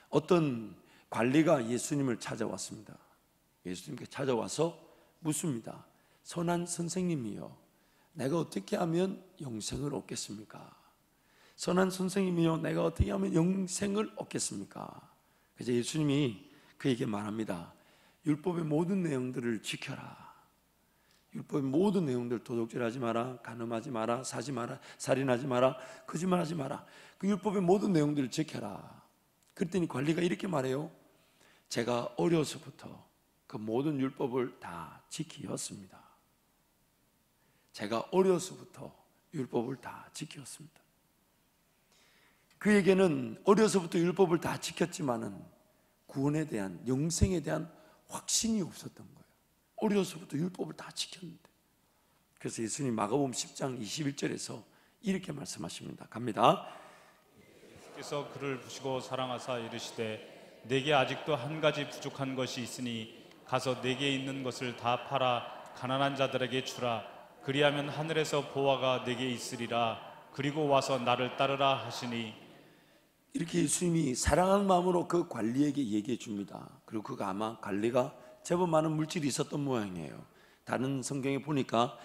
어떤 관리가 예수님을 찾아왔습니다. 예수님께 찾아와서 묻습니다. 선한 선생님이요, 내가 어떻게 하면 영생을 얻겠습니까? 선한 선생님이요, 내가 어떻게 하면 영생을 얻겠습니까? 그래서 예수님이 그에게 말합니다. 율법의 모든 내용들을 지켜라. 율법의 모든 내용들, 도둑질하지 마라, 간음하지 마라, 사지 마라, 살인하지 마라, 거짓말하지 마라. 그 율법의 모든 내용들을 지켜라. 그랬더니 관리가 이렇게 말해요. 제가 어려서부터 그 모든 율법을 다 지키었습니다. 제가 어려서부터 율법을 다 지켰습니다. 그에게는 어려서부터 율법을 다 지켰지만은 구원에 대한, 영생에 대한 확신이 없었던 거예요. 어려서부터 율법을 다 지켰는데. 그래서 예수님 마가복음 10장 21절에서 이렇게 말씀하십니다. 갑니다. 예수께서 그를 보시고 사랑하사 이르시되 내게 아직도 한 가지 부족한 것이 있으니 가서 내게 있는 것을 다 팔아 가난한 자들에게 주라. 그리하면 하늘에서 보화가 내게 있으리라. 그리고 와서 나를 따르라 하시니. 이렇게 예수님이 사랑하는 마음으로 그 관리에게 얘기해 줍니다. 그리고 그가 아마 관리가 제법 많은 물질이 있었던 모양이에요. 다른 성경에 보니까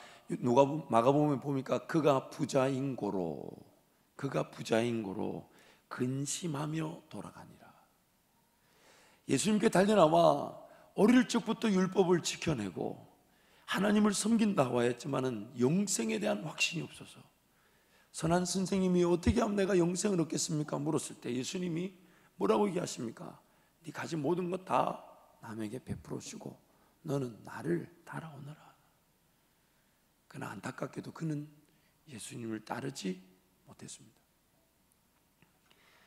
마가복음에 보니까 그가 부자인 고로 근심하며 돌아가니라. 예수님께 달려나와 어릴 적부터 율법을 지켜내고 하나님을 섬긴다고 했지만은 영생에 대한 확신이 없어서 선한 선생님이 어떻게 하면 내가 영생을 얻겠습니까? 물었을 때 예수님이 뭐라고 얘기하십니까? 네 가진 모든 것 다 남에게 베풀어 주고 너는 나를 따라오너라. 그러나 안타깝게도 그는 예수님을 따르지 못했습니다.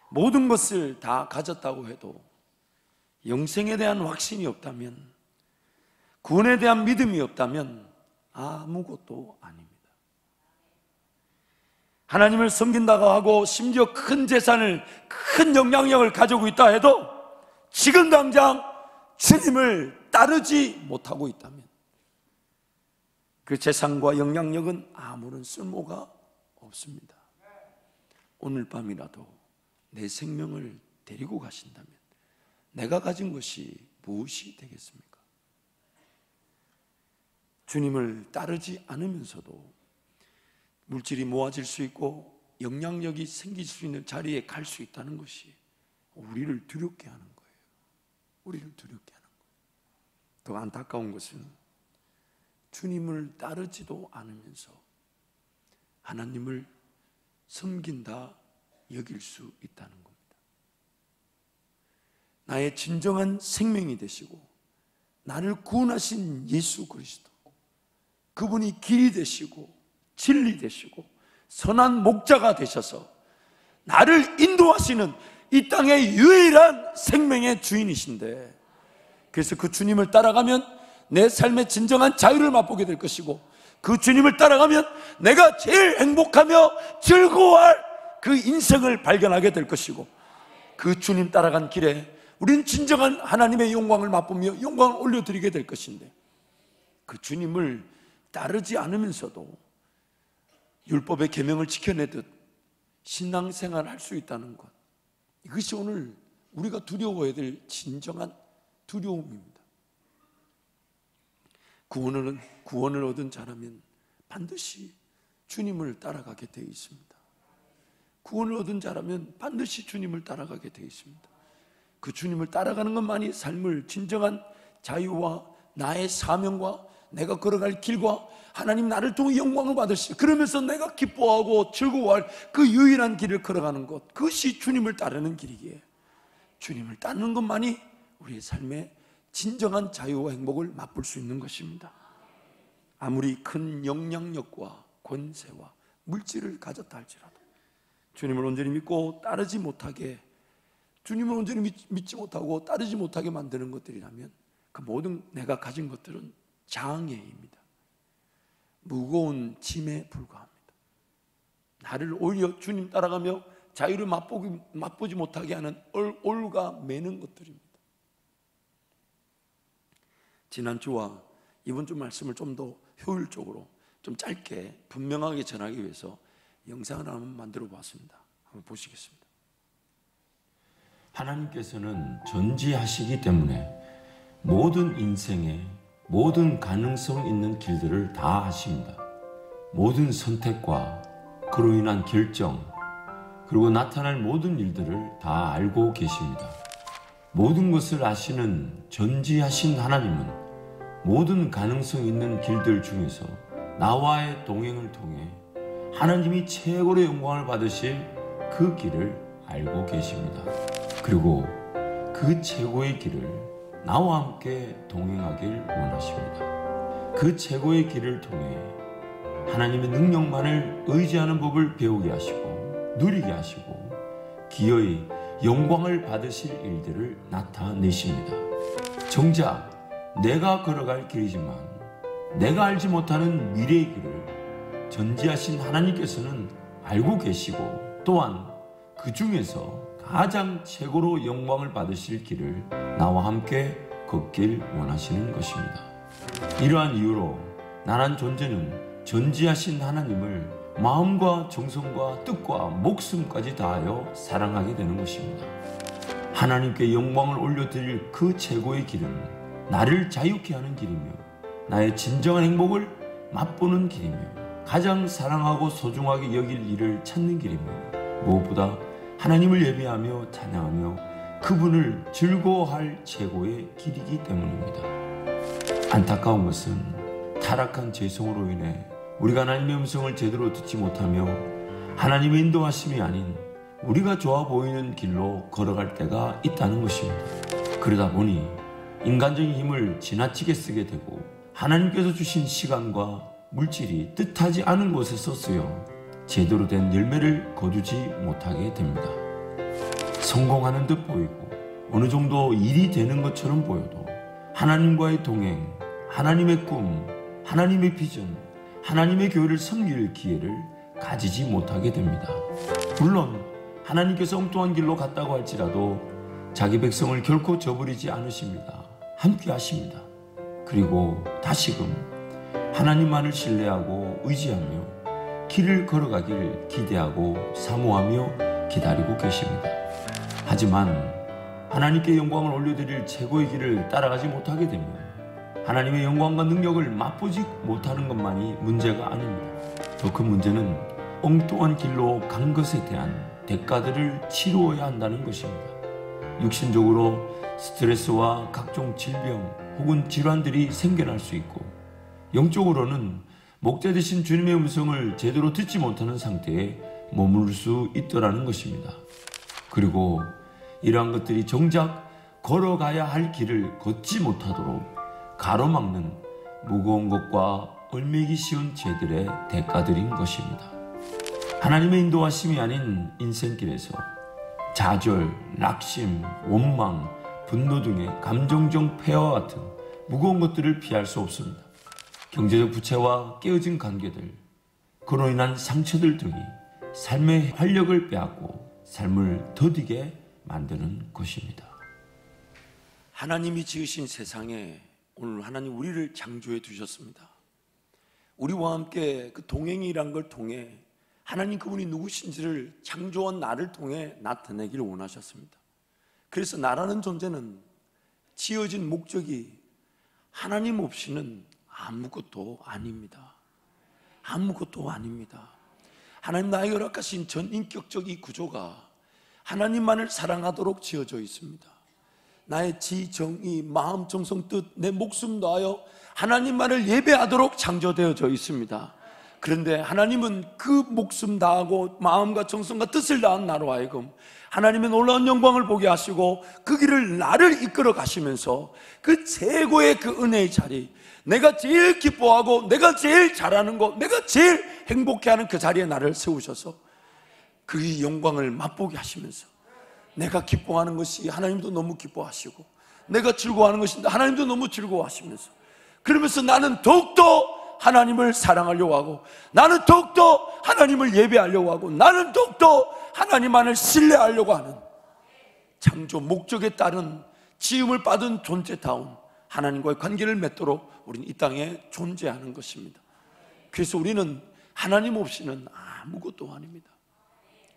모든 것을 다 가졌다고 해도 영생에 대한 확신이 없다면, 구원에 대한 믿음이 없다면 아무것도 아닙니다. 하나님을 섬긴다고 하고 심지어 큰 재산을, 큰 영향력을 가지고 있다 해도 지금 당장 주님을 따르지 못하고 있다면 그 재산과 영향력은 아무런 쓸모가 없습니다. 오늘 밤이라도 내 생명을 데리고 가신다면 내가 가진 것이 무엇이 되겠습니까? 주님을 따르지 않으면서도 물질이 모아질 수 있고 영향력이 생길 수 있는 자리에 갈 수 있다는 것이 우리를 두렵게 하는 거예요. 우리를 두렵게 하는 거예요. 더 안타까운 것은 주님을 따르지도 않으면서 하나님을 섬긴다 여길 수 있다는 겁니다. 나의 진정한 생명이 되시고 나를 구원하신 예수 그리스도, 그분이 길이 되시고 진리 되시고 선한 목자가 되셔서 나를 인도하시는 이 땅의 유일한 생명의 주인이신데, 그래서 그 주님을 따라가면 내 삶의 진정한 자유를 맛보게 될 것이고, 그 주님을 따라가면 내가 제일 행복하며 즐거워할 그 인생을 발견하게 될 것이고, 그 주님 따라간 길에 우리는 진정한 하나님의 영광을 맛보며 영광을 올려드리게 될 것인데, 그 주님을 따르지 않으면서도 율법의 계명을 지켜내듯 신앙생활을 할 수 있다는 것, 이것이 오늘 우리가 두려워해야 될 진정한 두려움입니다. 구원을 얻은 자라면 반드시 주님을 따라가게 되어 있습니다. 구원을 얻은 자라면 반드시 주님을 따라가게 되어 있습니다. 그 주님을 따라가는 것만이 삶을 진정한 자유와 나의 사명과 내가 걸어갈 길과 하나님 나를 통해 영광을 받을 수, 그러면서 내가 기뻐하고 즐거워할 그 유일한 길을 걸어가는 것, 그것이 주님을 따르는 길이기에 주님을 따르는 것만이 우리의 삶의 진정한 자유와 행복을 맛볼 수 있는 것입니다. 아무리 큰 영향력과 권세와 물질을 가졌다 할지라도 주님을 온전히 믿고 따르지 못하게, 주님을 온전히 믿지 못하고 따르지 못하게 만드는 것들이라면 그 모든 내가 가진 것들은 장애입니다. 무거운 짐에 불과합니다. 나를 오히려 주님 따라가며 자유를 맛보지 못하게 하는 올가 매는 것들입니다. 지난주와 이번 주 말씀을 좀 더 효율적으로, 좀 짧게 분명하게 전하기 위해서 영상을 한번 만들어 보았습니다. 한번 보시겠습니다. 하나님께서는 전지하시기 때문에 모든 인생의 모든 가능성 있는 길들을 다 하십니다. 모든 선택과 그로 인한 결정, 그리고 나타날 모든 일들을 다 알고 계십니다. 모든 것을 아시는 전지하신 하나님은 모든 가능성 있는 길들 중에서 나와의 동행을 통해 하나님이 최고로 영광을 받으실 그 길을 알고 계십니다. 그리고 그 최고의 길을 나와 함께 동행하길 원하십니다. 그 최고의 길을 통해 하나님의 능력만을 의지하는 법을 배우게 하시고 누리게 하시고 기어이 영광을 받으실 일들을 나타내십니다. 정작 내가 걸어갈 길이지만 내가 알지 못하는 미래의 길을 전지하신 하나님께서는 알고 계시고 또한 그 중에서 가장 최고로 영광을 받으실 길을 나와 함께 걷길 원하시는 것입니다. 이러한 이유로 나란 존재는 전지하신 하나님을 마음과 정성과 뜻과 목숨까지 다하여 사랑하게 되는 것입니다. 하나님께 영광을 올려드릴 그 최고의 길은 나를 자유케 하는 길이며 나의 진정한 행복을 맛보는 길이며 가장 사랑하고 소중하게 여길 일을 찾는 길이며 무엇보다 하나님을 예배하며 찬양하며 그분을 즐거워할 최고의 길이기 때문입니다. 안타까운 것은 타락한 죄성으로 인해 우리가 하나님의 음성을 제대로 듣지 못하며 하나님의 인도하심이 아닌 우리가 좋아 보이는 길로 걸어갈 때가 있다는 것입니다. 그러다 보니 인간적인 힘을 지나치게 쓰게 되고 하나님께서 주신 시간과 물질이 뜻하지 않은 곳에서 쓰여 제대로 된 열매를 거두지 못하게 됩니다. 성공하는 듯 보이고 어느 정도 일이 되는 것처럼 보여도 하나님과의 동행, 하나님의 꿈, 하나님의 비전, 하나님의 교회를 섬길 기회를 가지지 못하게 됩니다. 물론 하나님께서 엉뚱한 길로 갔다고 할지라도 자기 백성을 결코 저버리지 않으십니다. 함께 하십니다. 그리고 다시금 하나님만을 신뢰하고 의지하며 길을 걸어가길 기대하고 사모하며 기다리고 계십니다. 하지만 하나님께 영광을 올려드릴 최고의 길을 따라가지 못하게 되면 하나님의 영광과 능력을 맛보지 못하는 것만이 문제가 아닙니다. 더 큰 문제는 엉뚱한 길로 간 것에 대한 대가들을 치루어야 한다는 것입니다. 육신적으로 스트레스와 각종 질병 혹은 질환들이 생겨날 수 있고 영적으로는 목자 되신 주님의 음성을 제대로 듣지 못하는 상태에 머무를 수 있더라는 것입니다. 그리고 이러한 것들이 정작 걸어가야 할 길을 걷지 못하도록 가로막는 무거운 것과 얽매기 쉬운 죄들의 대가들인 것입니다. 하나님의 인도하심이 아닌 인생길에서 좌절, 낙심, 원망, 분노 등의 감정적 폐허와 같은 무거운 것들을 피할 수 없습니다. 경제적 부채와 깨어진 관계들, 그로 인한 상처들 등이 삶의 활력을 빼앗고 삶을 더디게 만드는 것입니다. 하나님이 지으신 세상에 오늘 하나님 우리를 창조해 두셨습니다. 우리와 함께 그 동행이란 걸 통해 하나님 그분이 누구신지를 창조한 나를 통해 나타내기를 원하셨습니다. 그래서 나라는 존재는 지어진 목적이 하나님 없이는 아무것도 아닙니다. 아무것도 아닙니다. 하나님 나에게 허락하신 전인격적 이 구조가 하나님만을 사랑하도록 지어져 있습니다. 나의 지, 정의, 마음, 정성, 뜻, 내 목숨 다하여 하나님만을 예배하도록 창조되어져 있습니다. 그런데 하나님은 그 목숨 다하고 마음과 정성과 뜻을 다한 나로 하여금 하나님의 놀라운 영광을 보게 하시고 그 길을 나를 이끌어 가시면서 그 최고의 그 은혜의 자리, 내가 제일 기뻐하고 내가 제일 잘하는 것, 내가 제일 행복해하는 그 자리에 나를 세우셔서 그 영광을 맛보게 하시면서 내가 기뻐하는 것이 하나님도 너무 기뻐하시고 내가 즐거워하는 것인데 하나님도 너무 즐거워하시면서 그러면서 나는 더욱더 하나님을 사랑하려고 하고 나는 더욱더 하나님을 예배하려고 하고 나는 더욱더 하나님만을 신뢰하려고 하는 창조 목적에 따른 지음을 받은 존재다운 하나님과의 관계를 맺도록 우리는 이 땅에 존재하는 것입니다. 그래서 우리는 하나님 없이는 아무것도 아닙니다.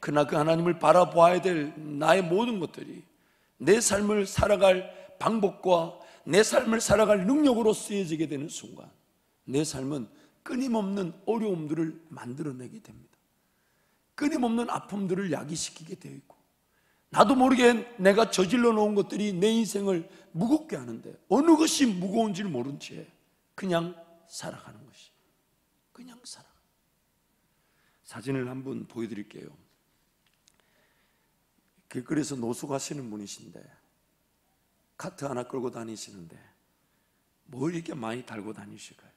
그러나 그 하나님을 바라보아야 될 나의 모든 것들이 내 삶을 살아갈 방법과 내 삶을 살아갈 능력으로 쓰여지게 되는 순간 내 삶은 끊임없는 어려움들을 만들어내게 됩니다. 끊임없는 아픔들을 야기시키게 되어 있고 나도 모르게 내가 저질러 놓은 것들이 내 인생을 무겁게 하는데 어느 것이 무거운지를 모른 채 그냥 살아가는 것이 그냥 살아가. 사진을 한번 보여드릴게요. 길거리에서 노숙하시는 분이신데 카트 하나 끌고 다니시는데 뭘 이렇게 많이 달고 다니실까요?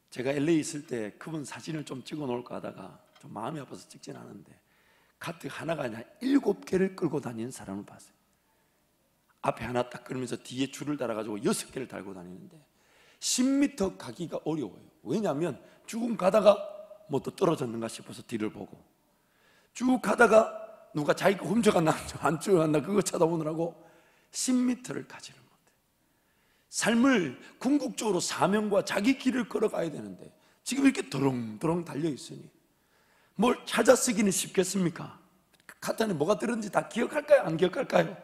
제가 LA 있을 때 그분 사진을 좀 찍어 놓을까 하다가 좀 마음이 아파서 찍진 않은데 카트 하나가 아니라 7개를 끌고 다니는 사람을 봤어요. 앞에 하나 딱 끌면서 뒤에 줄을 달아가지고 6개를 달고 다니는데 10m 가기가 어려워요. 왜냐하면 쭉 가다가 뭐 또 떨어졌는가 싶어서 뒤를 보고 쭉 가다가 누가 자기가 훔쳐갔나 안 훔쳐갔나 그거 쳐다보느라고 10m를 가지를 못해요. 삶을 궁극적으로 사명과 자기 길을 걸어가야 되는데 지금 이렇게 도롱도롱 달려있으니 뭘 찾아 쓰기는 쉽겠습니까? 카트 안에 뭐가 들었는지 다 기억할까요? 안 기억할까요?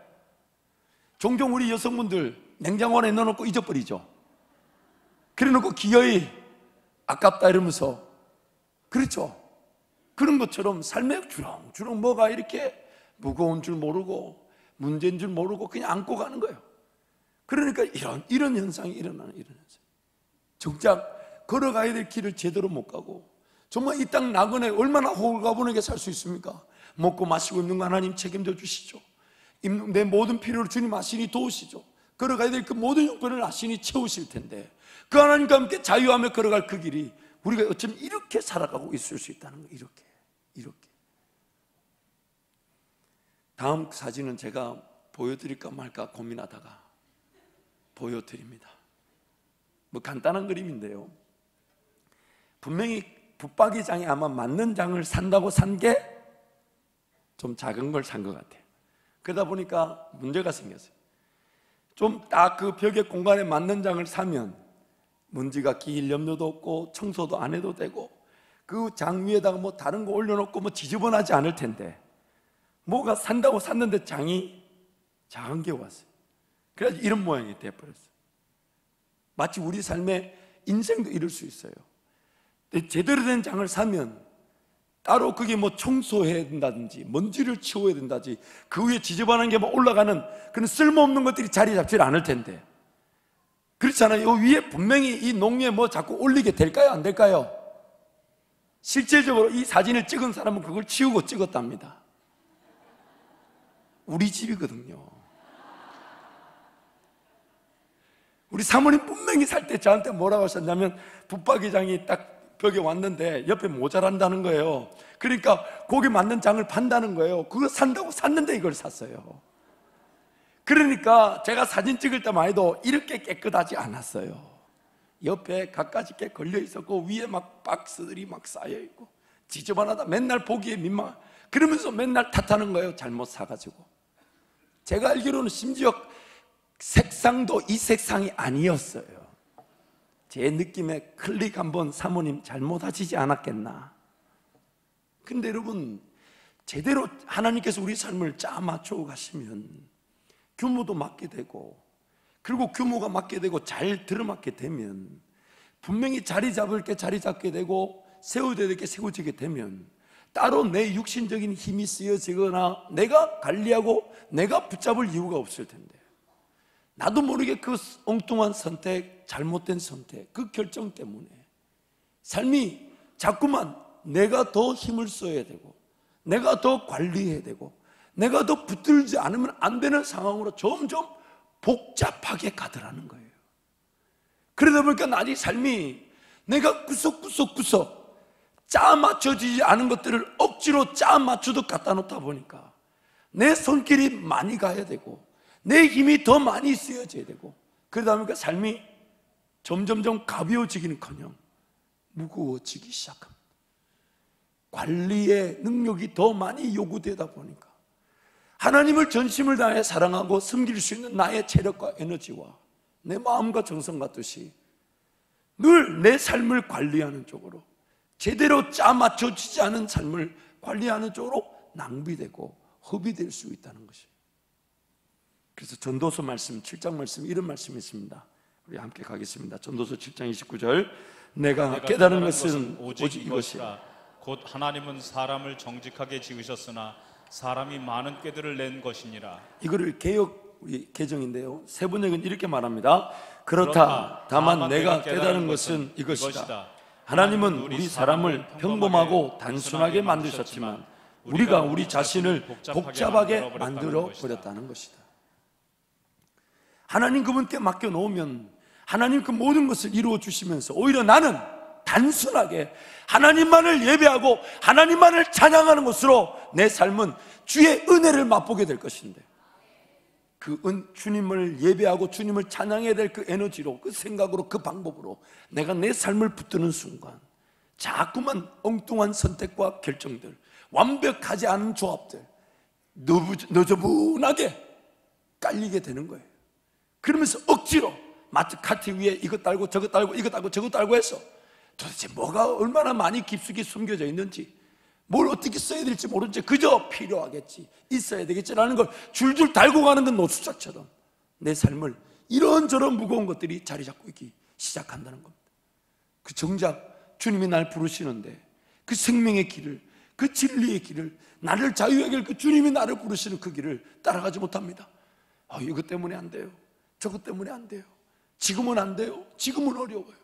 종종 우리 여성분들 냉장고 안에 넣어놓고 잊어버리죠. 그래놓고 기어이 아깝다 이러면서 그렇죠? 그런 것처럼 삶에 주렁주렁 뭐가 이렇게 무거운 줄 모르고 문제인 줄 모르고 그냥 안고 가는 거예요. 그러니까 이런 현상이 일어나는 이런 현상. 정작 걸어가야 될 길을 제대로 못 가고 정말 이 땅 나그네 얼마나 호가분하게 살 수 있습니까? 먹고 마시고 있는 거 하나님 책임져 주시죠. 내 모든 필요를 주님 아시니 도우시죠. 걸어가야 될 그 모든 형편을 아시니 채우실 텐데 그 하나님과 함께 자유하며 걸어갈 그 길이 우리가 어쩌면 이렇게 살아가고 있을 수 있다는 거예요. 이렇게 다음 사진은 제가 보여드릴까 말까 고민하다가 보여드립니다. 뭐 간단한 그림인데요, 분명히 붙박이장에 아마 맞는 장을 산다고 산 게 좀 작은 걸 산 것 같아요. 그러다 보니까 문제가 생겼어요. 좀 딱 그 벽의 공간에 맞는 장을 사면 먼지가 끼일 염려도 없고 청소도 안 해도 되고 그 장 위에다가 뭐 다른 거 올려놓고 뭐 지저분하지 않을 텐데 뭐가 산다고 샀는데 장이 작은 게 왔어요. 그래서 이런 모양이 돼버렸어요. 마치 우리 삶의 인생도 이럴 수 있어요. 제대로 된 장을 사면 따로 그게 뭐 청소해야 된다든지 먼지를 치워야 된다든지 그 위에 지저분한 게 뭐 올라가는 그런 쓸모없는 것들이 자리 잡지 않을 텐데 그렇잖아요. 이 위에 분명히 이 농에 뭐 자꾸 올리게 될까요? 안 될까요? 실질적으로 이 사진을 찍은 사람은 그걸 치우고 찍었답니다. 우리 집이거든요. 우리 사모님 분명히 살 때 저한테 뭐라고 하셨냐면 붙박이장이 딱 벽에 왔는데 옆에 모자란다는 거예요. 그러니까 거기 맞는 장을 판다는 거예요. 그거 산다고 샀는데 이걸 샀어요. 그러니까 제가 사진 찍을 때만 해도 이렇게 깨끗하지 않았어요. 옆에 갖가지 게 걸려 있었고 위에 막 박스들이 막 쌓여 있고 지저분하다 맨날 보기에 민망. 그러면서 맨날 탓하는 거예요. 잘못 사가지고. 제가 알기로는 심지어 색상도 이 색상이 아니었어요. 제 느낌에 클릭 한번 사모님 잘못하시지 않았겠나. 근데 여러분 제대로 하나님께서 우리 삶을 짜 맞춰 가시면 규모도 맞게 되고 그리고 규모가 맞게 되고 잘 들어맞게 되면 분명히 자리 잡을 게 자리 잡게 되고 세워야 될 게 세워지게 되면 따로 내 육신적인 힘이 쓰여지거나 내가 관리하고 내가 붙잡을 이유가 없을 텐데 나도 모르게 그 엉뚱한 선택, 잘못된 선택, 그 결정 때문에 삶이 자꾸만 내가 더 힘을 써야 되고 내가 더 관리해야 되고 내가 더 붙들지 않으면 안 되는 상황으로 점점 복잡하게 가더라는 거예요. 그러다 보니까 나의 삶이 내가 구석구석 짜 맞춰지지 않은 것들을 억지로 짜 맞추듯 갖다 놓다 보니까 내 손길이 많이 가야 되고 내 힘이 더 많이 쓰여져야 되고 그러다 보니까 삶이 점점점 가벼워지기는커녕 무거워지기 시작합니다. 관리의 능력이 더 많이 요구되다 보니까 하나님을 전심을 다해 사랑하고 섬길 수 있는 나의 체력과 에너지와 내 마음과 정성 같듯이 늘 내 삶을 관리하는 쪽으로 제대로 짜 맞춰지지 않은 삶을 관리하는 쪽으로 낭비되고 허비될 수 있다는 것입니다. 그래서 전도서 말씀 7장 말씀 이런 말씀이 있습니다. 우리 함께 가겠습니다. 전도서 7장 29절 내가 깨달은 것은 오직 이것이라. 곧 하나님은 사람을 정직하게 지으셨으나 사람이 많은 꾀들을 낸 것이니라. 이거를 개역 우리 개정인데요, 세번역은 이렇게 말합니다. 그렇다 다만 내가 깨달은 것은 이것이다. 하나님은 우리 사람을 평범하고 단순하게 만드셨지만 우리가 우리 자신을 복잡하게 만들어 버렸다는 것이다. 하나님 그분께 맡겨놓으면 하나님 그 모든 것을 이루어 주시면서 오히려 나는 단순하게 하나님만을 예배하고 하나님만을 찬양하는 것으로 내 삶은 주의 은혜를 맛보게 될 것인데, 주님을 예배하고 주님을 찬양해야 될 그 에너지로, 그 생각으로, 그 방법으로 내가 내 삶을 붙드는 순간 자꾸만 엉뚱한 선택과 결정들, 완벽하지 않은 조합들, 너저분하게 깔리게 되는 거예요. 그러면서 억지로 마트 카트 위에 이것 달고 저것 달고 이것 달고 저것 달고 해서 도대체 뭐가 얼마나 많이 깊숙이 숨겨져 있는지, 뭘 어떻게 써야 될지 모른 채 그저 필요하겠지, 있어야 되겠지라는 걸 줄줄 달고 가는 건 노숙자처럼 내 삶을 이런저런 무거운 것들이 자리 잡고 있기 시작한다는 겁니다. 그 정작 주님이 날 부르시는데 그 생명의 길을, 그 진리의 길을, 나를 자유하게 할 그 주님이 나를 부르시는 그 길을 따라가지 못합니다. 이것 때문에 안 돼요, 저것 때문에 안 돼요, 지금은 안 돼요, 지금은 어려워요.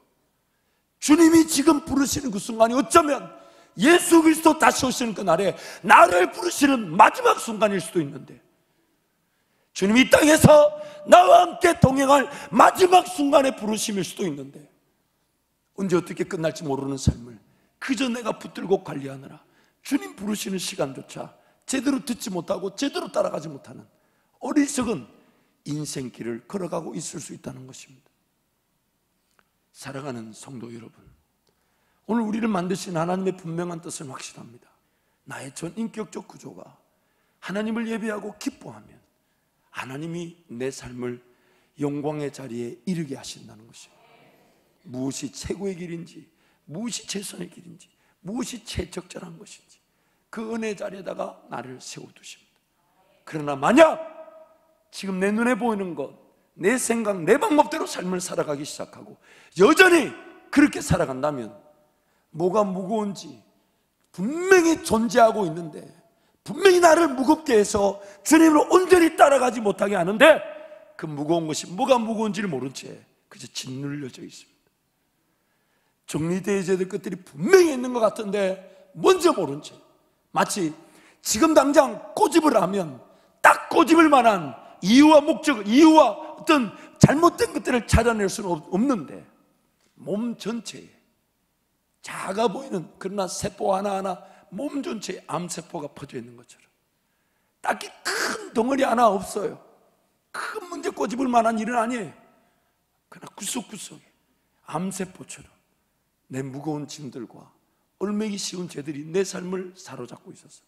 주님이 지금 부르시는 그 순간이 어쩌면 예수 그리스도 다시 오시는 그날에 나를 부르시는 마지막 순간일 수도 있는데, 주님이 이 땅에서 나와 함께 동행할 마지막 순간의 부르심일 수도 있는데, 언제 어떻게 끝날지 모르는 삶을 그저 내가 붙들고 관리하느라 주님 부르시는 시간조차 제대로 듣지 못하고 제대로 따라가지 못하는 어리석은 인생길을 걸어가고 있을 수 있다는 것입니다. 사랑하는 성도 여러분, 오늘 우리를 만드신 하나님의 분명한 뜻은 확실합니다. 나의 전 인격적 구조가 하나님을 예배하고 기뻐하면 하나님이 내 삶을 영광의 자리에 이르게 하신다는 것입니다. 무엇이 최고의 길인지, 무엇이 최선의 길인지, 무엇이 최적절한 것인지 그 은혜 자리에다가 나를 세워두십니다. 그러나 만약 지금 내 눈에 보이는 것, 내 생각, 내 방법대로 삶을 살아가기 시작하고 여전히 그렇게 살아간다면 뭐가 무거운지 분명히 존재하고 있는데, 분명히 나를 무겁게 해서 주님으로 온전히 따라가지 못하게 하는데, 그 무거운 것이 뭐가 무거운지를 모른 채 그저 짓눌려져 있습니다. 정리되어야 될 것들이 분명히 있는 것 같은데 먼저 모른 채, 마치 지금 당장 꼬집을 하면 딱 꼬집을 만한 이유와 목적, 이유와 어떤 잘못된 것들을 찾아낼 수는 없는데 몸 전체에 작아 보이는, 그러나 세포 하나하나 몸 전체에 암세포가 퍼져 있는 것처럼 딱히 큰 덩어리 하나 없어요. 큰 문제 꼬집을 만한 일은 아니에요. 그러나 구석구석에 암세포처럼 내 무거운 짐들과 얽매기 쉬운 죄들이 내 삶을 사로잡고 있어서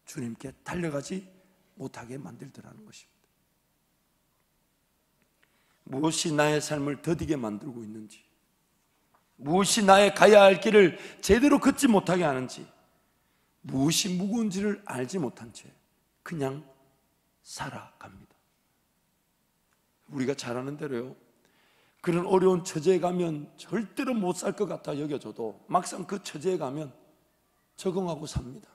주님께 달려가지 못하게 만들더라는 것입니다. 무엇이 나의 삶을 더디게 만들고 있는지, 무엇이 나의 가야 할 길을 제대로 걷지 못하게 하는지, 무엇이 무거운지를 알지 못한 채 그냥 살아갑니다. 우리가 잘 아는 대로요, 그런 어려운 처지에 가면 절대로 못 살 것 같아 여겨져도 막상 그 처지에 가면 적응하고 삽니다.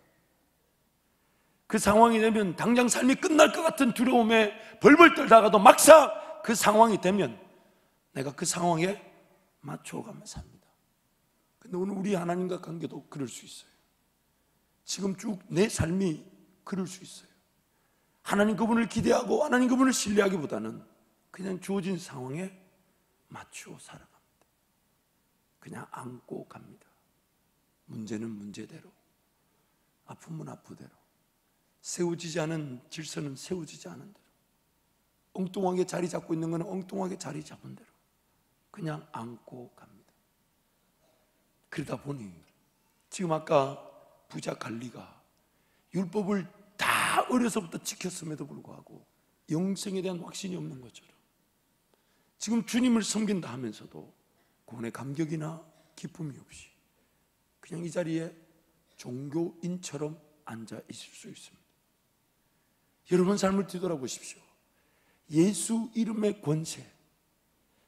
그 상황이 되면 당장 삶이 끝날 것 같은 두려움에 벌벌 떨다가도 막상 그 상황이 되면 내가 그 상황에 맞춰가며 삽니다. 근데 오늘 우리 하나님과 관계도 그럴 수 있어요. 지금 쭉 내 삶이 그럴 수 있어요. 하나님 그분을 기대하고 하나님 그분을 신뢰하기보다는 그냥 주어진 상황에 맞추어 살아갑니다. 그냥 안고 갑니다. 문제는 문제대로, 아픔은 아프대로, 세워지지 않은 질서는 세워지지 않은 대로, 엉뚱하게 자리 잡고 있는 것은 엉뚱하게 자리 잡은 대로 그냥 안고 갑니다. 그러다 보니 지금 아까 부자 갈리가 율법을 다 어려서부터 지켰음에도 불구하고 영생에 대한 확신이 없는 것처럼 지금 주님을 섬긴다 하면서도 구원의 감격이나 기쁨이 없이 그냥 이 자리에 종교인처럼 앉아 있을 수 있습니다. 여러분 삶을 뒤돌아보십시오. 예수 이름의 권세,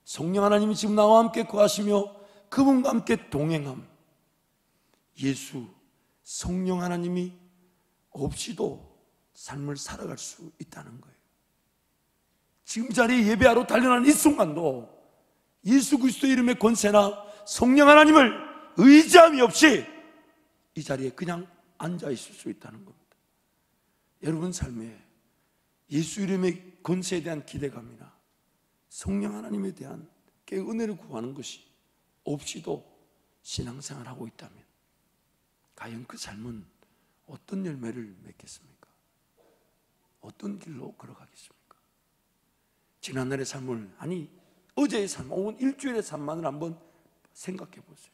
성령 하나님이 지금 나와 함께 거하시며 그분과 함께 동행함, 예수 성령 하나님이 없이도 삶을 살아갈 수 있다는 거예요. 지금 자리에 예배하러 달려나는 이 순간도 예수 그리스도 이름의 권세나 성령 하나님을 의지함이 없이 이 자리에 그냥 앉아 있을 수 있다는 겁니다. 여러분 삶에 예수 이름의 권세에 대한 기대감이나 성령 하나님에 대한 은혜를 구하는 것이 없이도 신앙생활을 하고 있다면 과연 그 삶은 어떤 열매를 맺겠습니까? 어떤 길로 걸어가겠습니까? 지난날의 삶을, 아니 어제의 삶 혹은 일주일의 삶만을 한번 생각해 보세요.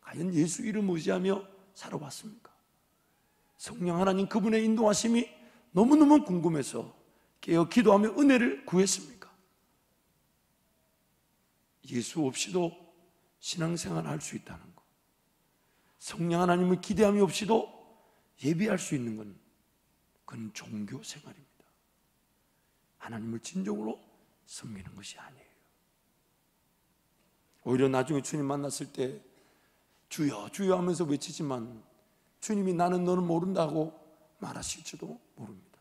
과연 예수 이름 의지하며 살아왔습니까? 성령 하나님 그분의 인도하심이 너무너무 궁금해서 깨어 기도하며 은혜를 구했습니까? 예수 없이도 신앙생활을 할 수 있다는 것, 성령 하나님을 기대함이 없이도 예비할 수 있는 건 그건 종교 생활입니다. 하나님을 진정으로 섬기는 것이 아니에요. 오히려 나중에 주님 만났을 때 주여 주여 하면서 외치지만 주님이 나는 너는 모른다고 말하실지도 모릅니다.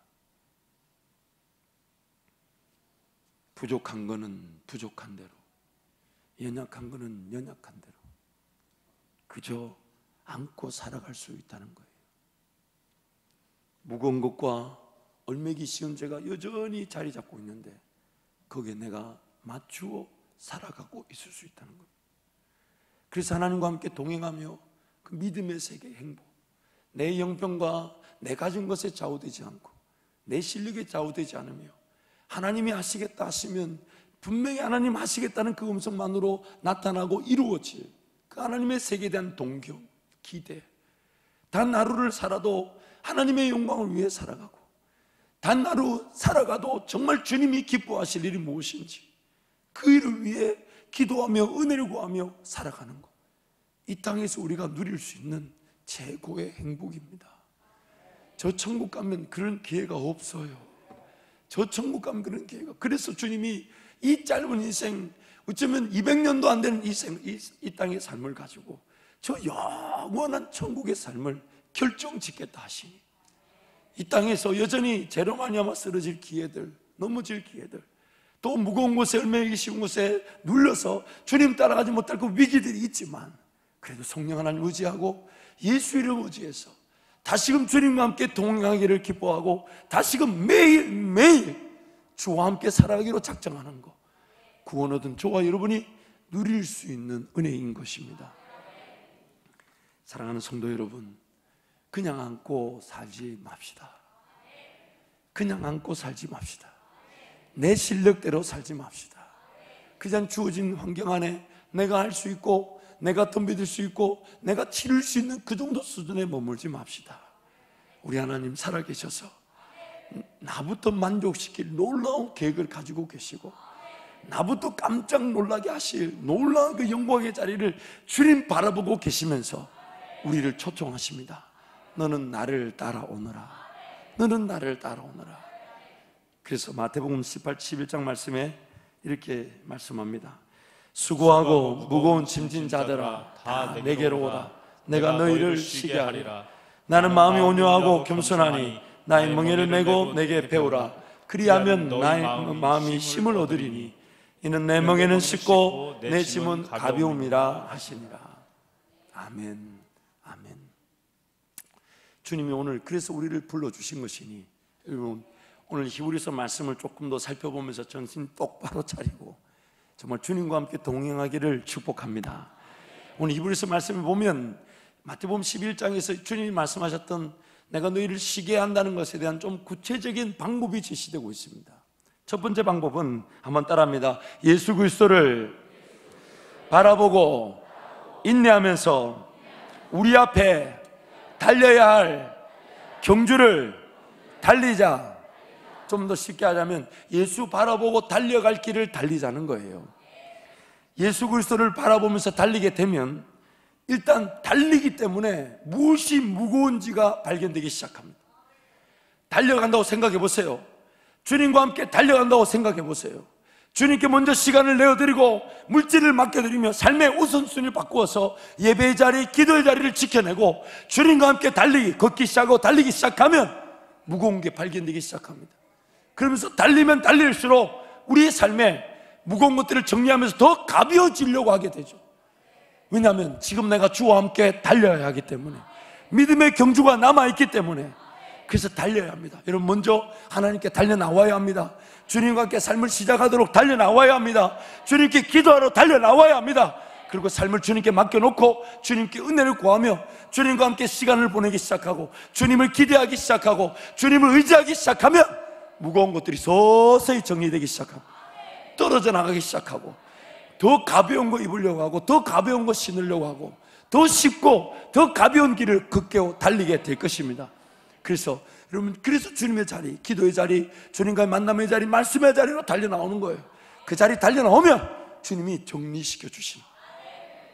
부족한 거는 부족한 대로, 연약한 거는 연약한 대로 그저 안고 살아갈 수 있다는 거예요. 무거운 것과 얼매기 쉬운 죄가 여전히 자리 잡고 있는데 거기에 내가 맞추어 살아가고 있을 수 있다는 겁니다. 그래서 하나님과 함께 동행하며 그 믿음의 세계의 행복, 내 영병과 내 가진 것에 좌우되지 않고 내 실력에 좌우되지 않으며 하나님이 하시겠다 하시면 분명히 하나님 하시겠다는 그 음성만으로 나타나고 이루어질 그 하나님의 세계에 대한 동경, 기대, 단 하루를 살아도 하나님의 영광을 위해 살아가고 단 하루 살아가도 정말 주님이 기뻐하실 일이 무엇인지 그 일을 위해 기도하며 은혜를 구하며 살아가는 것, 이 땅에서 우리가 누릴 수 있는 최고의 행복입니다. 저 천국 가면 그런 기회가 없어요. 저 천국 가면 그런 기회가, 그래서 주님이 이 짧은 인생, 어쩌면 200년도 안 되는 이 땅의 삶을 가지고 저 영원한 천국의 삶을 결정짓겠다 하시니 이 땅에서 여전히 죄로 말미암아 쓰러질 기회들, 넘어질 기회들, 또 무거운 곳에 얽매이기 쉬운 곳에 눌려서 주님 따라가지 못할 그 위기들이 있지만 그래도 성령 하나님 의지하고 예수 이름 의지해서 다시금 주님과 함께 동행하기를 기뻐하고 다시금 매일매일 주와 함께 살아가기로 작정하는 것, 구원 얻은 저와 여러분이 누릴 수 있는 은혜인 것입니다. 사랑하는 성도 여러분, 그냥 안고 살지 맙시다. 그냥 안고 살지 맙시다. 내 실력대로 살지 맙시다. 그냥 주어진 환경 안에 내가 할 수 있고 내가 덤벼들 수 있고 내가 치를 수 있는 그 정도 수준에 머물지 맙시다. 우리 하나님 살아계셔서 나부터 만족시킬 놀라운 계획을 가지고 계시고 나부터 깜짝 놀라게 하실 놀라운 그 영광의 자리를 주님 바라보고 계시면서 우리를 초청하십니다. 너는 나를 따라오너라. 너는 나를 따라오너라. 그래서 마태복음 18, 11장 말씀에 이렇게 말씀합니다. 수고하고 무거운 짐진 자들아 다 내게로 오라. 내가 너희를 쉬게 하리라. 나는 마음이 온유하고 겸손하니 나의 멍에를 메고 내게 배우라. 그리하면 나의 마음이 힘을 얻으리니 이는 내 멍에는 쉽고 내 짐은 가벼움이라 하시니라. 아멘, 아멘. 주님이 오늘 그래서 우리를 불러주신 것이니 여러분 오늘 히브리서 말씀을 조금 더 살펴보면서 정신 똑바로 차리고 정말 주님과 함께 동행하기를 축복합니다. 오늘 히브리서 말씀을 보면 마태복음 11장에서 주님이 말씀하셨던 내가 너희를 쉬게 한다는 것에 대한 좀 구체적인 방법이 제시되고 있습니다. 첫 번째 방법은 한번 따라합니다. 예수 그리스도를 바라보고 인내하면서 우리 앞에 달려야 할 경주를 달리자. 좀 더 쉽게 하자면 예수 바라보고 달려갈 길을 달리자는 거예요. 예수 그리스도를 바라보면서 달리게 되면 일단 달리기 때문에 무엇이 무거운지가 발견되기 시작합니다. 달려간다고 생각해 보세요. 주님과 함께 달려간다고 생각해 보세요. 주님께 먼저 시간을 내어드리고 물질을 맡겨드리며 삶의 우선순위를 바꾸어서 예배의 자리, 기도의 자리를 지켜내고 주님과 함께 달리기, 걷기 시작하고 달리기 시작하면 무거운 게 발견되기 시작합니다. 그러면서 달리면 달릴수록 우리의 삶에 무거운 것들을 정리하면서 더 가벼워지려고 하게 되죠. 왜냐하면 지금 내가 주와 함께 달려야 하기 때문에, 믿음의 경주가 남아있기 때문에. 그래서 달려야 합니다. 여러분, 먼저 하나님께 달려나와야 합니다. 주님과 함께 삶을 시작하도록 달려나와야 합니다. 주님께 기도하러 달려나와야 합니다. 그리고 삶을 주님께 맡겨놓고 주님께 은혜를 구하며 주님과 함께 시간을 보내기 시작하고 주님을 기대하기 시작하고 주님을 의지하기 시작하면 무거운 것들이 서서히 정리되기 시작하고 떨어져 나가기 시작하고 더 가벼운 거 입으려고 하고 더 가벼운 거 신으려고 하고 더 쉽고 더 가벼운 길을 걷게 달리게 될 것입니다. 그래서 여러분, 그래서 주님의 자리, 기도의 자리, 주님과의 만남의 자리, 말씀의 자리로 달려나오는 거예요. 그 자리 달려나오면 주님이 정리시켜 주시는.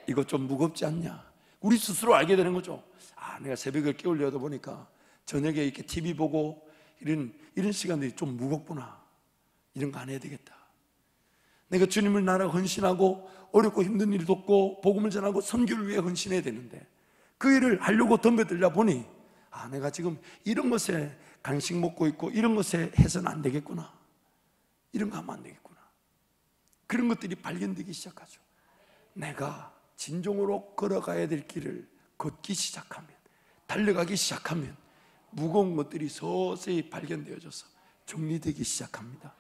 이거 좀 무겁지 않냐? 우리 스스로 알게 되는 거죠. 아, 내가 새벽에 깨우려다 보니까 저녁에 이렇게 TV 보고 이런 시간들이 좀 무겁구나. 이런 거 안 해야 되겠다. 내가 주님을 나라 헌신하고 어렵고 힘든 일을 돕고 복음을 전하고 선교를 위해 헌신해야 되는데 그 일을 하려고 덤벼들다 보니 아, 내가 지금 이런 것에 간식 먹고 있고 이런 것에 해서는 안 되겠구나. 이런 거 하면 안 되겠구나. 그런 것들이 발견되기 시작하죠. 내가 진정으로 걸어가야 될 길을 걷기 시작하면, 달려가기 시작하면 무거운 것들이 서서히 발견되어져서 정리되기 시작합니다.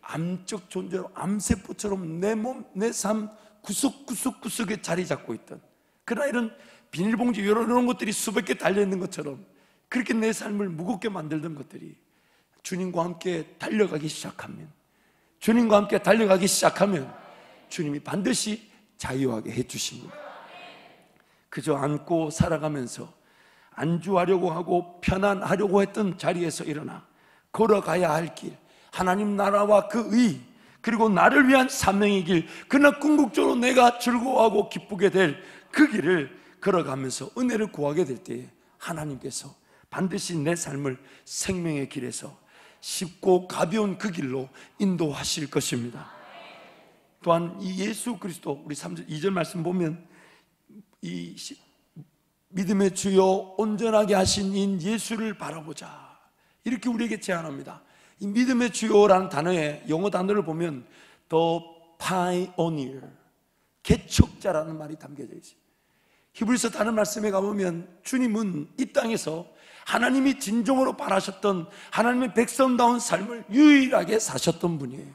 암적 존재로 암세포처럼 내 몸, 내 삶 구석구석구석에 자리 잡고 있던, 그러나 이런 비닐봉지 이런 것들이 수백 개 달려있는 것처럼 그렇게 내 삶을 무겁게 만들던 것들이 주님과 함께 달려가기 시작하면, 주님과 함께 달려가기 시작하면 주님이 반드시 자유하게 해주십니다. 그저 안고 살아가면서 안주하려고 하고 편안하려고 했던 자리에서 일어나 걸어가야 할 길, 하나님 나라와 그 의, 그리고 나를 위한 사명의 길, 그러나 궁극적으로 내가 즐거워하고 기쁘게 될 그 길을 걸어가면서 은혜를 구하게 될 때에 하나님께서 반드시 내 삶을 생명의 길에서 쉽고 가벼운 그 길로 인도하실 것입니다. 또한 이 예수 그리스도, 우리 3절 2절 말씀 보면 이 믿음의 주요 온전하게 하신 인 예수를 바라보자, 이렇게 우리에게 제안합니다. 이 믿음의 주요라는 단어의 영어 단어를 보면 The Pioneer, 개척자라는 말이 담겨져 있어요. 히브리서 다른 말씀에 가보면 주님은 이 땅에서 하나님이 진정으로 바라셨던 하나님의 백성다운 삶을 유일하게 사셨던 분이에요.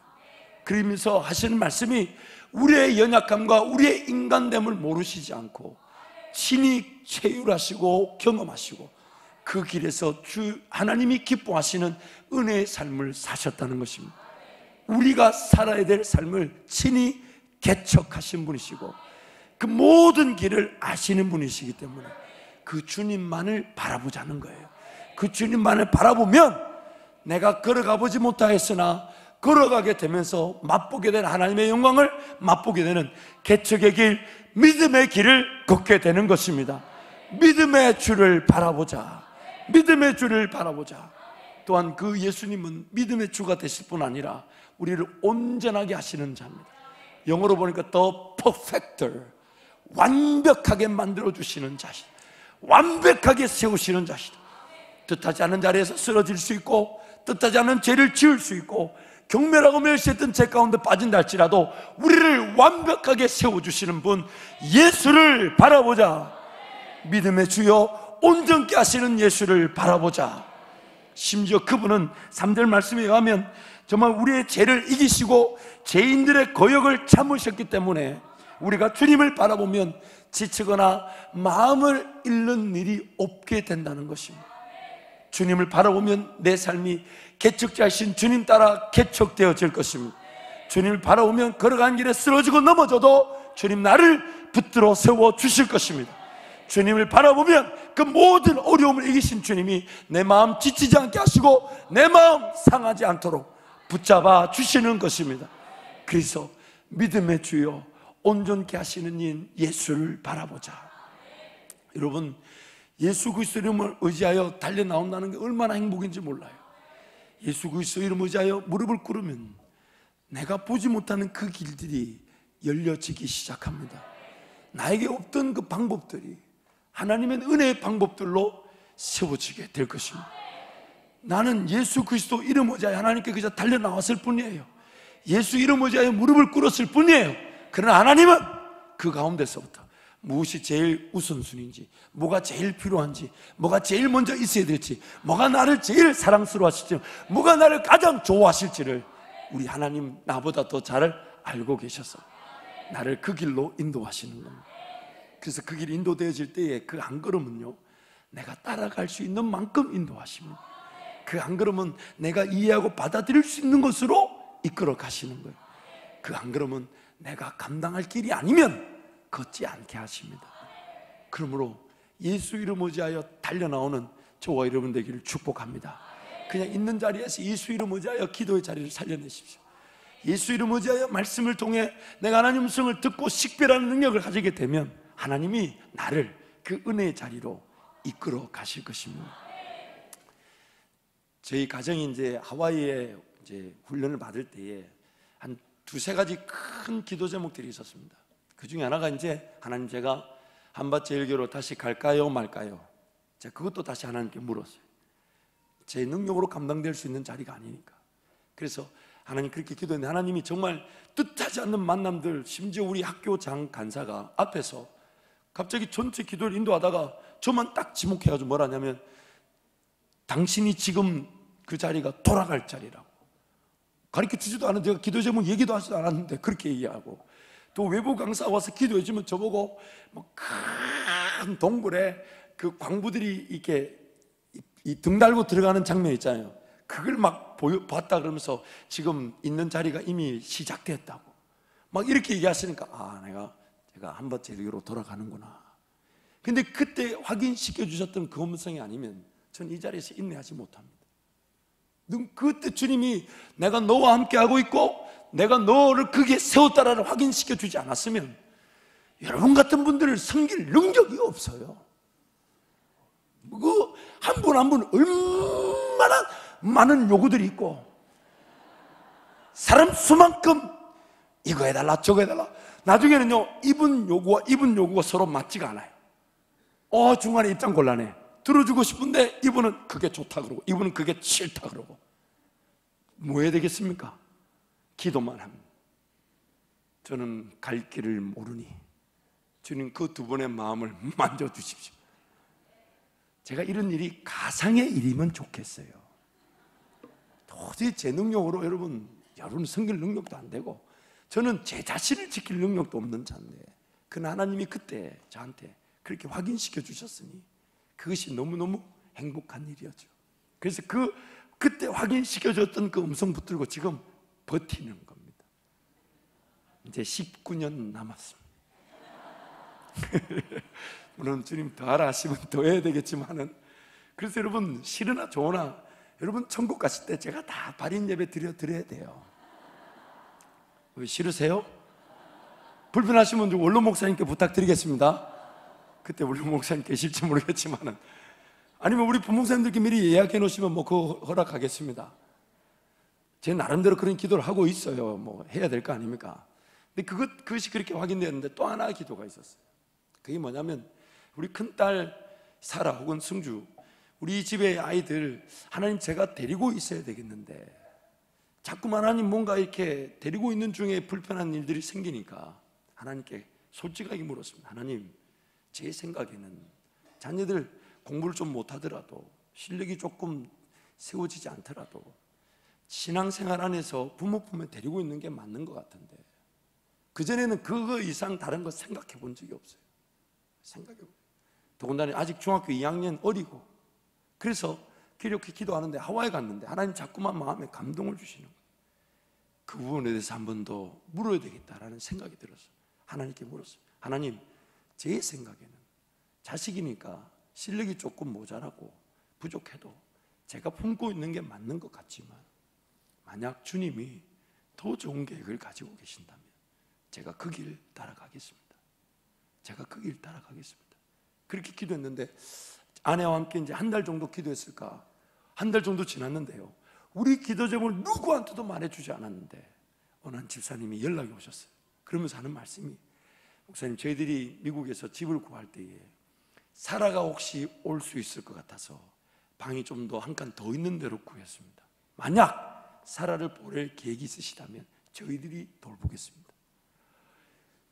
그러면서 하시는 말씀이 우리의 연약함과 우리의 인간됨을 모르시지 않고 친히 체휼하시고 경험하시고 그 길에서 하나님이 기뻐하시는 은혜의 삶을 사셨다는 것입니다. 우리가 살아야 될 삶을 친히 개척하신 분이시고 그 모든 길을 아시는 분이시기 때문에 그 주님만을 바라보자는 거예요. 그 주님만을 바라보면 내가 걸어가 보지 못하였으나 걸어가게 되면서 맛보게 된 하나님의 영광을 맛보게 되는 개척의 길, 믿음의 길을 걷게 되는 것입니다. 믿음의 주를 바라보자. 믿음의 주를 바라보자. 또한 그 예수님은 믿음의 주가 되실 뿐 아니라 우리를 온전하게 하시는 자입니다. 영어로 보니까 The Perfecter, 완벽하게 만들어주시는 자신, 완벽하게 세우시는 자신. 뜻하지 않은 자리에서 쓰러질 수 있고 뜻하지 않은 죄를 지을 수 있고 경멸하고 멸시했던 죄 가운데 빠진다 할지라도 우리를 완벽하게 세워주시는 분 예수를 바라보자. 믿음의 주여 온전케 하시는 예수를 바라보자. 심지어 그분은 3절 말씀에 의하면 정말 우리의 죄를 이기시고 죄인들의 거역을 참으셨기 때문에 우리가 주님을 바라보면 지치거나 마음을 잃는 일이 없게 된다는 것입니다. 주님을 바라보면 내 삶이 개척자이신 주님 따라 개척되어질 것입니다. 주님을 바라보면 걸어가는 길에 쓰러지고 넘어져도 주님 나를 붙들어 세워 주실 것입니다. 주님을 바라보면 그 모든 어려움을 이기신 주님이 내 마음 지치지 않게 하시고 내 마음 상하지 않도록 붙잡아 주시는 것입니다. 그래서 믿음의 주여 온전케 하시는 인 예수를 바라보자. 여러분, 예수 그리스도 이름을 의지하여 달려 나온다는 게 얼마나 행복인지 몰라요. 예수 그리스도 이름 의지하여 무릎을 꿇으면 내가 보지 못하는 그 길들이 열려지기 시작합니다. 나에게 없던 그 방법들이 하나님의 은혜의 방법들로 세워지게 될 것입니다. 나는 예수 그리스도 이름 의지하여 하나님께 그저 달려나왔을 뿐이에요. 예수 이름 의지하여 무릎을 꿇었을 뿐이에요. 그러나 하나님은 그 가운데서부터 무엇이 제일 우선순위인지, 뭐가 제일 필요한지, 뭐가 제일 먼저 있어야 될지, 뭐가 나를 제일 사랑스러워 하실지, 뭐가 나를 가장 좋아하실지를 우리 하나님 나보다 더 잘 알고 계셔서 나를 그 길로 인도하시는 겁니다. 그래서 그 길이 인도되어질 때에 그 한 걸음은요, 내가 따라갈 수 있는 만큼 인도하십니다. 그 한 걸음은 내가 이해하고 받아들일 수 있는 것으로 이끌어 가시는 거예요. 그 한 걸음은 내가 감당할 길이 아니면 걷지 않게 하십니다. 그러므로 예수 이름 의지하여 달려나오는 저와 여러분 되기를 축복합니다. 그냥 있는 자리에서 예수 이름 의지하여 기도의 자리를 살려내십시오. 예수 이름 의지하여 말씀을 통해 내가 하나님 음성을 듣고 식별하는 능력을 가지게 되면 하나님이 나를 그 은혜의 자리로 이끌어 가실 것입니다. 저희 가정이 이제 하와이에 이제 훈련을 받을 때에 한 두세 가지 큰 기도 제목들이 있었습니다. 그 중에 하나가 이제 하나님, 제가 한밭 제일교로 다시 갈까요 말까요? 제가 그것도 다시 하나님께 물었어요. 제 능력으로 감당될 수 있는 자리가 아니니까. 그래서 하나님 그렇게 기도했는데 하나님이 정말 뜻하지 않는 만남들, 심지어 우리 학교 장 간사가 앞에서 갑자기 전체 기도를 인도하다가 저만 딱 지목해가지고 뭐라냐면, 당신이 지금 그 자리가 돌아갈 자리라고. 가르쳐 주지도 않았는데, 제가 기도 제목 얘기도 하지도 않았는데 그렇게 얘기하고, 또 외부 강사 와서 기도해 주면 저보고 뭐 큰 동굴에 그 광부들이 이렇게 이 등 달고 들어가는 장면 있잖아요. 그걸 막 봤다 그러면서 지금 있는 자리가 이미 시작됐다고 막 이렇게 얘기하시니까, 제가 한번 제대로 돌아가는구나. 근데 그때 확인시켜 주셨던 그 음성이 아니면 전 이 자리에서 인내하지 못합니다. 그때 주님이 내가 너와 함께 하고 있고 내가 너를 거기에 세웠다라는 확인시켜 주지 않았으면 여러분 같은 분들을 섬길 능력이 없어요. 그 한 분 한 분 얼마나 많은 요구들이 있고, 사람 수만큼 이거 해달라 저거 해달라. 나중에는요, 이분 요구가 서로 맞지가 않아요. 중간에 입장 곤란해. 들어주고 싶은데 이분은 그게 좋다 그러고 이분은 그게 싫다 그러고. 뭐 해야 되겠습니까? 기도만 합니다. 저는 갈 길을 모르니 주님 그 두 분의 마음을 만져주십시오. 제가 이런 일이 가상의 일이면 좋겠어요. 도저히 제 능력으로 여러분 섬길 능력도 안 되고, 저는 제 자신을 지킬 능력도 없는 자인데, 그러나 하나님이 그때 저한테 그렇게 확인시켜 주셨으니 그것이 너무너무 행복한 일이었죠. 그래서 그때 확인시켜 줬던 그 음성 붙들고 지금 버티는 겁니다. 이제 19년 남았습니다. 물론 주님 더 하라 하시면 더 해야 되겠지만은, 그래서 여러분 싫으나 좋으나 여러분 천국 가실 때 제가 다 발인 예배 드려야 돼요. 왜 싫으세요? 불편하시면 원로 목사님께 부탁드리겠습니다. 그때 원로 목사님 계실지 모르겠지만은, 아니면 우리 부목사님들께 미리 예약해 놓으시면 뭐 그거 허락하겠습니다. 제 나름대로 그런 기도를 하고 있어요. 뭐 해야 될 거 아닙니까? 근데 그것이 그렇게 확인되었는데 또 하나 기도가 있었어요. 그게 뭐냐면, 우리 큰딸 사라 혹은 승주, 우리 집의 아이들 하나님 제가 데리고 있어야 되겠는데 자꾸만 하나님 뭔가 이렇게 데리고 있는 중에 불편한 일들이 생기니까 하나님께 솔직하게 물었습니다. 하나님, 제 생각에는 자녀들 공부를 좀 못하더라도 실력이 조금 세워지지 않더라도 신앙생활 안에서 부모 품에 데리고 있는 게 맞는 것 같은데, 그전에는 그거 이상 다른 거 생각해 본 적이 없어요. 더군다나 아직 중학교 2학년 어리고, 그래서 이렇게 기도하는데 하와이 갔는데 하나님 자꾸만 마음에 감동을 주시는 거예요. 그 부분에 대해서 한 번 더 물어야 되겠다라는 생각이 들었어요. 하나님께 물었어요. 하나님, 제 생각에는 자식이니까 실력이 조금 모자라고 부족해도 제가 품고 있는 게 맞는 것 같지만, 만약 주님이 더 좋은 계획을 가지고 계신다면 제가 그 길 따라가겠습니다. 그렇게 기도했는데 아내와 함께 이제 한 달 정도 기도했을까? 한 달 정도 지났는데요, 우리 기도 제목을 누구한테도 말해주지 않았는데 어느 한 집사님이 연락이 오셨어요. 그러면서 하는 말씀이, 목사님, 저희들이 미국에서 집을 구할 때에 사라가 혹시 올 수 있을 것 같아서 방이 좀 더 한 칸 더 있는 대로 구했습니다. 만약 사라를 보낼 계획이 있으시다면 저희들이 돌보겠습니다.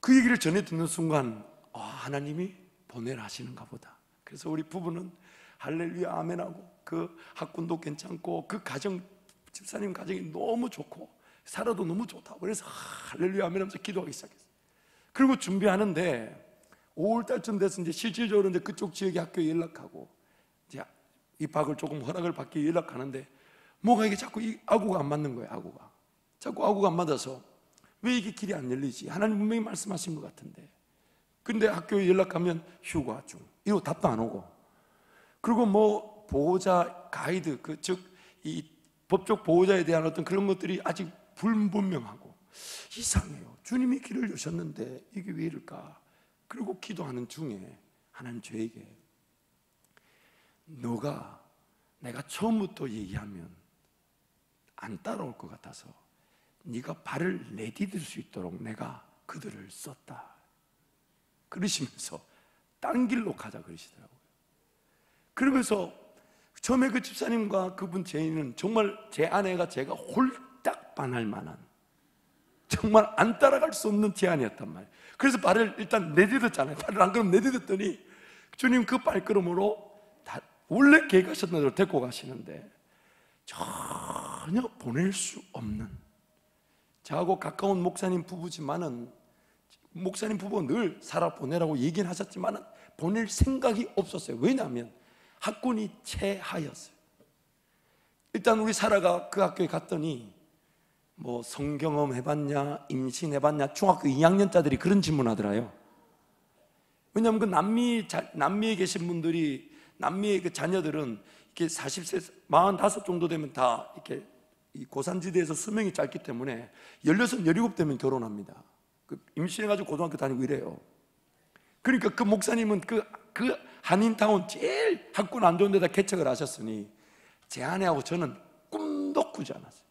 그 얘기를 전해 듣는 순간 하나님이 보내라 하시는가 보다. 그래서 우리 부부는 할렐루야 아멘하고, 그 학군도 괜찮고, 그 가정, 집사님 가정이 너무 좋고 사라도 너무 좋다고, 그래서 할렐루야 아멘하면서 기도하기 시작했어요. 그리고 준비하는데 5월달쯤 돼서 이제 실질적으로 이제 그쪽 지역의 학교에 연락하고 이제 입학을 조금 허락을 받기 연락하는데 뭐가 이게 자꾸 이 아구가 안 맞는 거예요. 아구가 안 맞아서 왜 이게 길이 안 열리지? 하나님 분명히 말씀하신 것 같은데. 근데 학교에 연락하면 휴가 중, 이거 답도 안 오고, 그리고 뭐 보호자 가이드, 즉 이 법적 보호자에 대한 어떤 그런 것들이 아직 불분명하고 이상해요. 주님이 길을 여셨는데 이게 왜 이럴까? 그리고 기도하는 중에 하나님 저에게, 너가 내가 처음부터 얘기하면 안 따라올 것 같아서 네가 발을 내디딜 수 있도록 내가 그들을 썼다, 그러시면서 딴 길로 가자 그러시더라고요. 그러면서 처음에 그 집사님과 그분 제인은 정말 제 아내가 제가 홀딱 반할 만한, 정말 안 따라갈 수 없는 제안이었단 말이에요. 그래서 발을 일단 내디뎠잖아요. 발을 안 그러면 내디뎠더니 주님 그 발걸음으로 원래 계획하셨던 대로 데리고 가시는데 전혀 보낼 수 없는, 저하고 가까운 목사님 부부지만은, 목사님 부부가 늘 사라 보내라고 얘기는 하셨지만은 보낼 생각이 없었어요. 왜냐하면 학군이 채하였어요. 일단 우리 사라가 그 학교에 갔더니 뭐 성경험 해봤냐, 임신 해봤냐, 중학교 2학년짜들이 그런 질문하더라요. 왜냐하면 그 남미에 계신 분들이, 남미의 그 자녀들은 이렇게 40세, 45 정도 되면 다 이렇게 이 고산지대에서 수명이 짧기 때문에 16, 17 되면 결혼합니다. 그 임신해가지고 고등학교 다니고 이래요. 그러니까 그 목사님은 그 한인타운 제일 학군 안 좋은 데다 개척을 하셨으니 제 아내하고 저는 꿈도 꾸지 않았어요.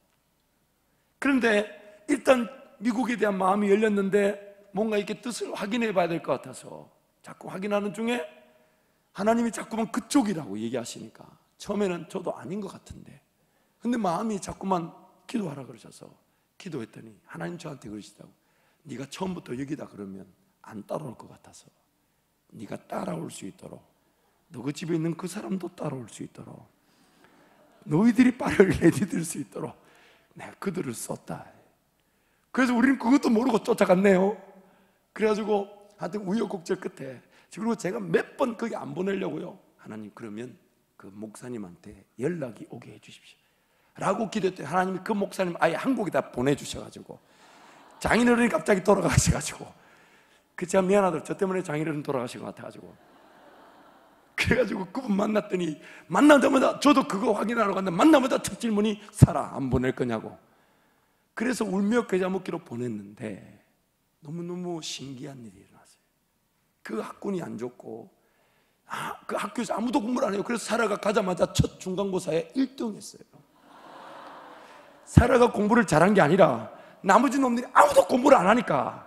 그런데 일단 미국에 대한 마음이 열렸는데 뭔가 이렇게 뜻을 확인해 봐야 될 것 같아서 자꾸 확인하는 중에 하나님이 자꾸만 그쪽이라고 얘기하시니까 처음에는 저도 아닌 것 같은데, 근데 마음이 자꾸만 기도하라 그러셔서 기도했더니 하나님 저한테 그러시다고, 네가 처음부터 여기다 그러면 안 따라올 것 같아서 네가 따라올 수 있도록, 너 그 집에 있는 그 사람도 따라올 수 있도록, 너희들이 발을 내디딜 수 있도록 내가 그들을 썼다. 그래서 우리는 그것도 모르고 쫓아갔네요. 그래가지고 하여튼 우여곡절 끝에, 그리고 제가 몇 번 거기 안 보내려고요. 하나님 그러면 그 목사님한테 연락이 오게 해주십시오 라고 기도했더니 하나님이 그 목사님 아예 한국에다 보내주셔가지고, 장인어른이 갑자기 돌아가셔가지고, 그 제가 미안하더라고요. 저 때문에 장인어른 돌아가신 것 같아가지고. 그래가지고 그분 만났더니, 만나자마자 저도 그거 확인하러 갔는데 만나마자 첫 질문이 사라 안 보낼 거냐고. 그래서 울며 겨자 먹기로 보냈는데 너무너무 신기한 일이 일어났어요. 그 학군이 안 좋고 그 학교에서 아무도 공부를 안 해요. 그래서 사라가 가자마자 첫 중간고사에 1등 했어요. 사라가 공부를 잘한 게 아니라 나머지 놈들이 아무도 공부를 안 하니까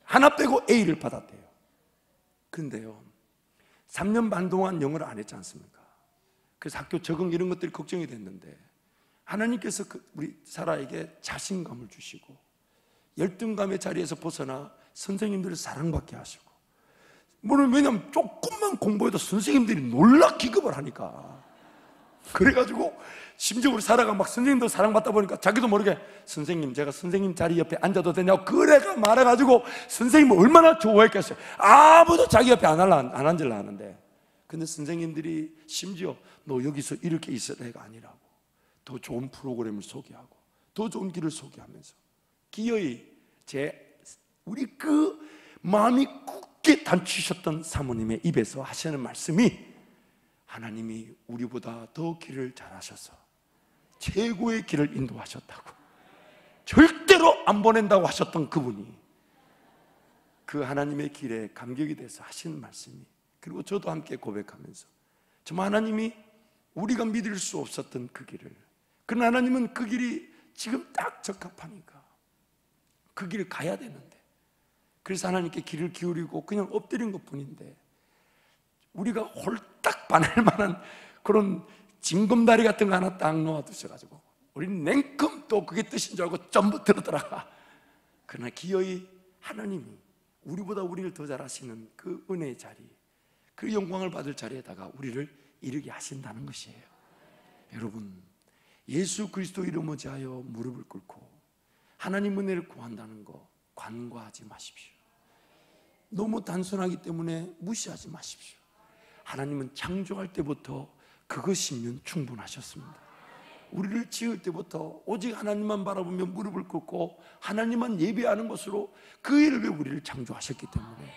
하나 빼고 A를 받았대요. 그런데요, 3년 반 동안 영어를 안 했지 않습니까? 그래서 학교 적응 이런 것들이 걱정이 됐는데 하나님께서 우리 사라에게 자신감을 주시고 열등감의 자리에서 벗어나 선생님들을 사랑받게 하시고, 왜냐면 조금만 공부해도 선생님들이 놀라 기겁을 하니까. 그래가지고 심지어 우리 사라가 막 선생님들 사랑받다 보니까 자기도 모르게 선생님, 제가 선생님 자리 옆에 앉아도 되냐고 그래가 말해가지고 선생님을 얼마나 좋아했겠어요. 아무도 자기 옆에 안 앉으려 하는데, 근데 선생님들이 심지어 너 여기서 이렇게 있어야 해가 아니라고 더 좋은 프로그램을 소개하고 더 좋은 길을 소개하면서 기어이 우리 그 마음이 굳게 단추셨던 사모님의 입에서 하시는 말씀이, 하나님이 우리보다 더 길을 잘 하셔서 최고의 길을 인도하셨다고, 절대로 안 보낸다고 하셨던 그분이 그 하나님의 길에 감격이 돼서 하시는 말씀이, 그리고 저도 함께 고백하면서 정말 하나님이 우리가 믿을 수 없었던 그 길을 그러나 하나님은 그 길이 지금 딱 적합하니까 그 길을 가야 되는데, 그래서 하나님께 귀를 기울이고 그냥 엎드린 것 뿐인데, 우리가 홀딱 반할 만한 그런 징검다리 같은 거 하나 딱 놓아두셔가지고 우리는 냉큼 또 그게 뜻인 줄 알고 전부 들어들어가. 그러나 기어이 하나님이 우리보다 우리를 더 잘 아시는 그 은혜의 자리, 그 영광을 받을 자리에다가 우리를 이르게 하신다는 것이에요. 여러분, 예수 그리스도 이름 의지하여 무릎을 꿇고 하나님 은혜를 구한다는 거 간과하지 마십시오. 너무 단순하기 때문에 무시하지 마십시오. 하나님은 창조할 때부터 그것이면 충분하셨습니다. 우리를 지을 때부터 오직 하나님만 바라보며 무릎을 꿇고 하나님만 예배하는 것으로 그 일을 위해 우리를 창조하셨기 때문에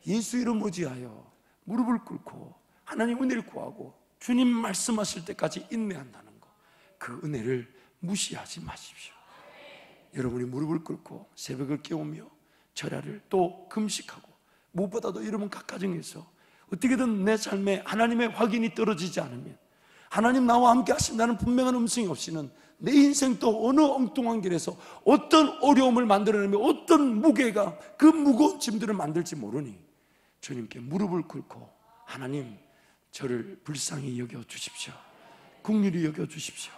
예수 이름 의지하여 무릎을 꿇고 하나님 은혜를 구하고 주님 말씀하실 때까지 인내한다는 것, 그 은혜를 무시하지 마십시오. 여러분이 무릎을 꿇고 새벽을 깨우며 절야를 또 금식하고, 무엇보다도 여러분 각 가정에서 어떻게든 내 삶에 하나님의 확인이 떨어지지 않으면, 하나님 나와 함께 하신다는 분명한 음성이 없이는 내 인생도 어느 엉뚱한 길에서 어떤 어려움을 만들어내며 어떤 무게가 그 무거운 짐들을 만들지 모르니 주님께 무릎을 꿇고 하나님, 저를 불쌍히 여겨주십시오. 긍휼히 여겨주십시오.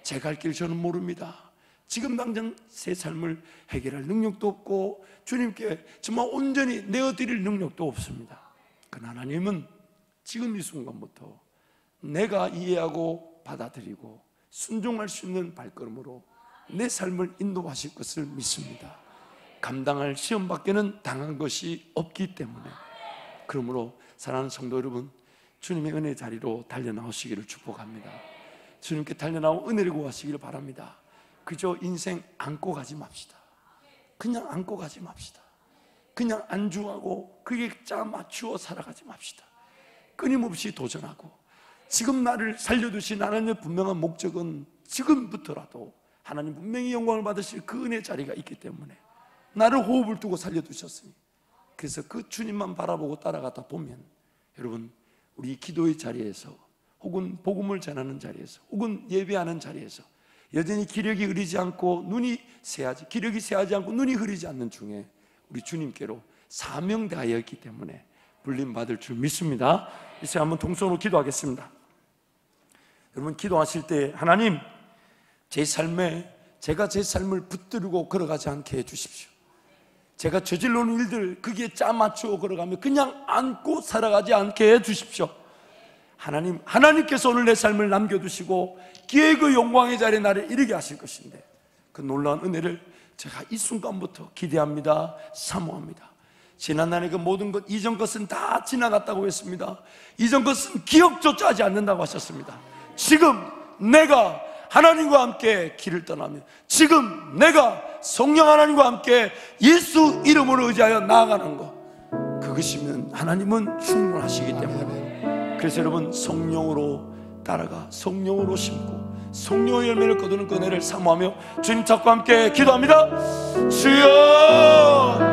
제 갈 길 저는 모릅니다. 지금 당장 제 삶을 해결할 능력도 없고 주님께 정말 온전히 내어드릴 능력도 없습니다. 그러나 하나님은 지금 이 순간부터 내가 이해하고 받아들이고 순종할 수 있는 발걸음으로 내 삶을 인도하실 것을 믿습니다. 감당할 시험밖에는 당한 것이 없기 때문에. 그러므로 사랑하는 성도 여러분, 주님의 은혜 자리로 달려나오시기를 축복합니다. 주님께 달려나오 은혜를 구하시기를 바랍니다. 그저 인생 안고 가지 맙시다. 그냥 안고 가지 맙시다. 그냥 안주하고 그게 짜 맞추어 살아가지 맙시다. 끊임없이 도전하고, 지금 나를 살려두신 하나님의 분명한 목적은 지금부터라도 하나님 분명히 영광을 받으실 그 은혜 자리가 있기 때문에 나를 호흡을 두고 살려두셨으니, 그래서 그 주님만 바라보고 따라가다 보면 여러분, 우리 기도의 자리에서 혹은 복음을 전하는 자리에서 혹은 예배하는 자리에서 여전히 기력이 흐리지 않고 기력이 새하지 않고 눈이 흐리지 않는 중에 우리 주님께로 사명되어 있기 때문에 불림받을 줄 믿습니다. 이제 한번 동성으로 기도하겠습니다. 여러분, 기도하실 때 하나님, 제가 제 삶을 붙들고 걸어가지 않게 해주십시오. 제가 저질러 놓은 일들 거기에 짜맞추어 걸어가며 그냥 안고 살아가지 않게 해주십시오. 하나님께서 오늘 내 삶을 남겨두시고 기회의 그 영광의 자리에 나를 이르게 하실 것인데, 그 놀라운 은혜를 제가 이 순간부터 기대합니다. 사모합니다. 지난날의 그 모든 것, 이전 것은 다 지나갔다고 했습니다. 이전 것은 기억조차 하지 않는다고 하셨습니다. 지금 내가 하나님과 함께 길을 떠나며, 지금 내가 성령 하나님과 함께 예수 이름으로 의지하여 나아가는 것, 그것이면 하나님은 충분하시기 때문에, 그래서 여러분, 성령으로 따라가 성령으로 심고 성령의 열매를 거두는 그 은혜를 사모하며 주님 찾고 함께 기도합니다. 주여!